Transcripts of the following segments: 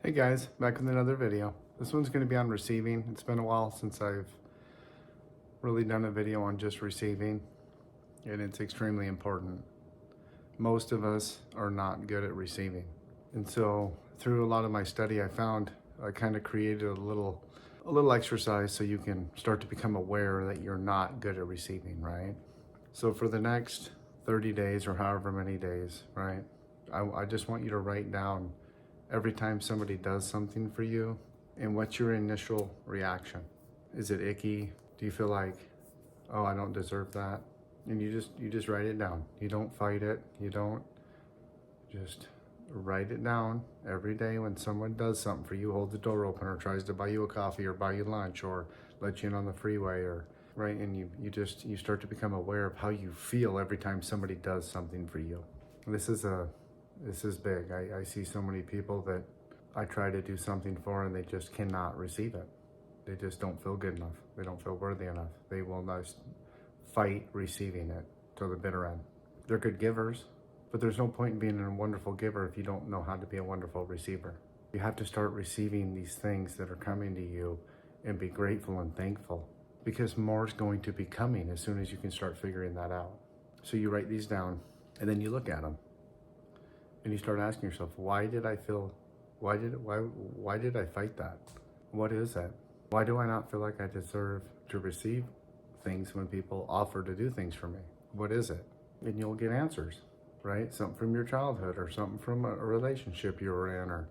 Hey guys, back with another video. This one's going to be on receiving. It's been a while since I've really done a video on just receiving, and it's extremely important. Most of us are not good at receiving. And so through a lot of my study, I found I kind of created a little exercise so you can start to become aware that you're not good at receiving, right? So for the next 30 days or however many days, right? I just want you to write down every time somebody does something for you, and what's your initial reaction? Is it icky? Do you feel like, oh, I don't deserve that? And you just write it down. You don't fight it. You don't, just write it down every day when someone does something for you, holds the door open or tries to buy you a coffee or buy you lunch or let you in on the freeway, or right, and you start to become aware of how you feel every time somebody does something for you. This is big. I see so many people that I try to do something for and they just cannot receive it. They just don't feel good enough. They don't feel worthy enough. They will not fight receiving it to the bitter end. They're good givers, but there's no point in being a wonderful giver if you don't know how to be a wonderful receiver. You have to start receiving these things that are coming to you and be grateful and thankful, because more is going to be coming as soon as you can start figuring that out. So you write these down and then you look at them. And you start asking yourself, why did I fight that? What is it? Why do I not feel like I deserve to receive things when people offer to do things for me? What is it? And you'll get answers, right? Something from your childhood, or something from a relationship you were in, or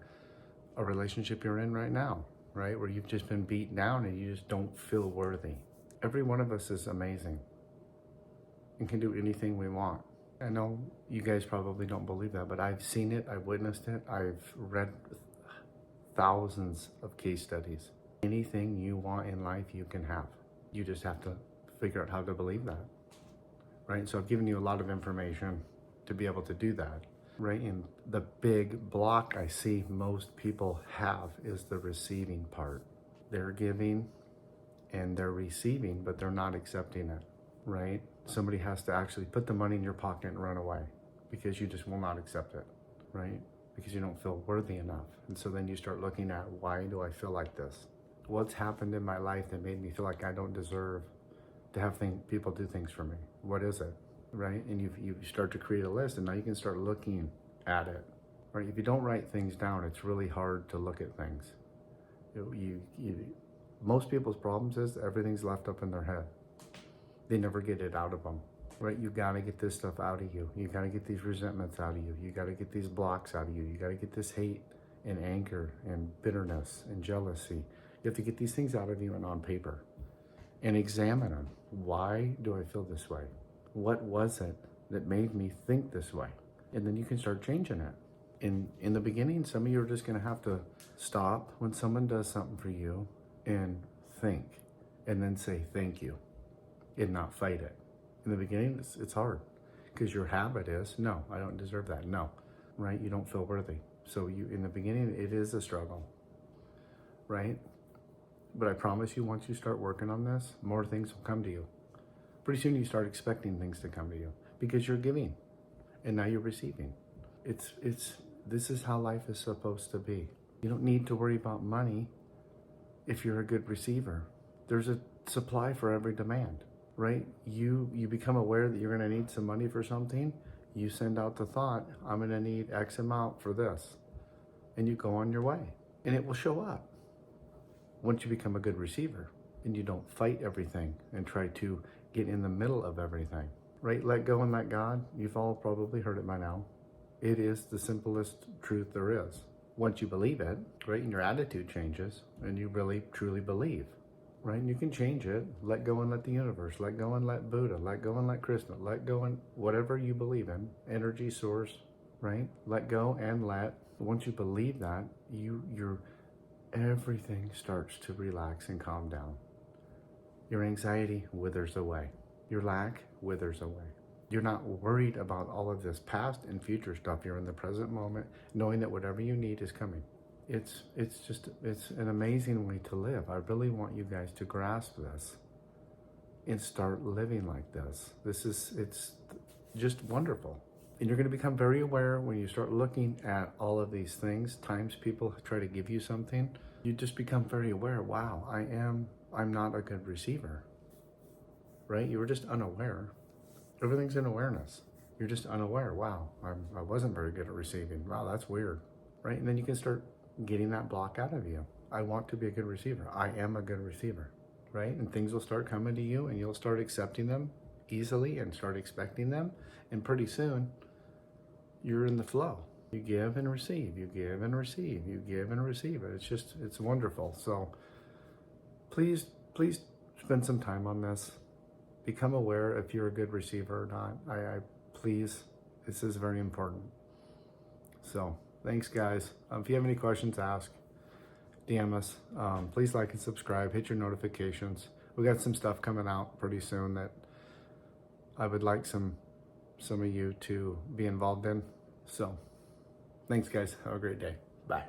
a relationship you're in right now, right? Where you've just been beat down and you just don't feel worthy. Every one of us is amazing and can do anything we want. I know you guys probably don't believe that, but I've seen it, I've witnessed it, I've read thousands of case studies. Anything you want in life, you can have. You just have to figure out how to believe that, right? So I've given you a lot of information to be able to do that, right? And the big block I see most people have is the receiving part. They're giving and they're receiving, but they're not accepting it, right? Somebody has to actually put the money in your pocket and run away because you just will not accept it, right? Because you don't feel worthy enough. And so then you start looking at, why do I feel like this? What's happened in my life that made me feel like I don't deserve to have people do things for me? What is it, right? And you start to create a list, and now you can start looking at it, right? If you don't write things down, it's really hard to look at things. Most people's problems is everything's left up in their head. They never get it out of them, right? You got to get this stuff out of you. You got to get these resentments out of you. You got to get these blocks out of you. You got to get this hate and anger and bitterness and jealousy. You have to get these things out of you and on paper and examine them. Why do I feel this way? What was it that made me think this way? And then you can start changing it. In the beginning, some of you are just going to have to stop when someone does something for you and think, and then say thank you, and not fight it. In the beginning, it's hard because your habit is, no, I don't deserve that. No, right? You don't feel worthy. So in the beginning, it is a struggle, right? But I promise you, once you start working on this, more things will come to you. Pretty soon you start expecting things to come to you because you're giving and now you're receiving. This is how life is supposed to be. You don't need to worry about money if you're a good receiver. There's a supply for every demand. Right? You become aware that you're going to need some money for something. You send out the thought, I'm going to need X amount for this. And you go on your way. And it will show up. Once you become a good receiver and you don't fight everything and try to get in the middle of everything. Right? Let go and let God. You've all probably heard it by now. It is the simplest truth there is. Once you believe it, right, and your attitude changes and you really truly believe. Right? And you can change it. Let go and let the universe. Let go and let Buddha. Let go and let Krishna. Let go and whatever you believe in. Energy source. Right? Let go and let. Once you believe that, your everything starts to relax and calm down. Your anxiety withers away. Your lack withers away. You're not worried about all of this past and future stuff. You're in the present moment, knowing that whatever you need is coming. It's an amazing way to live. I really want you guys to grasp this and start living like this. It's just wonderful. And you're going to become very aware when you start looking at all of these things. Times people try to give you something, you just become very aware. Wow, I'm not a good receiver, right? You were just unaware. Everything's in awareness. You're just unaware. Wow, I wasn't very good at receiving. Wow, that's weird, right? And then you can start getting that block out of you. I want to be a good receiver. I am a good receiver, right? And things will start coming to you and you'll start accepting them easily and start expecting them. And pretty soon, you're in the flow. You give and receive, you give and receive, you give and receive. It's wonderful. So please spend some time on this. Become aware if you're a good receiver or not. Please, this is very important. So thanks, guys. If you have any questions, ask. DM us. Please like and subscribe. Hit your notifications. We got some stuff coming out pretty soon that I would like some of you to be involved in. So thanks, guys. Have a great day. Bye.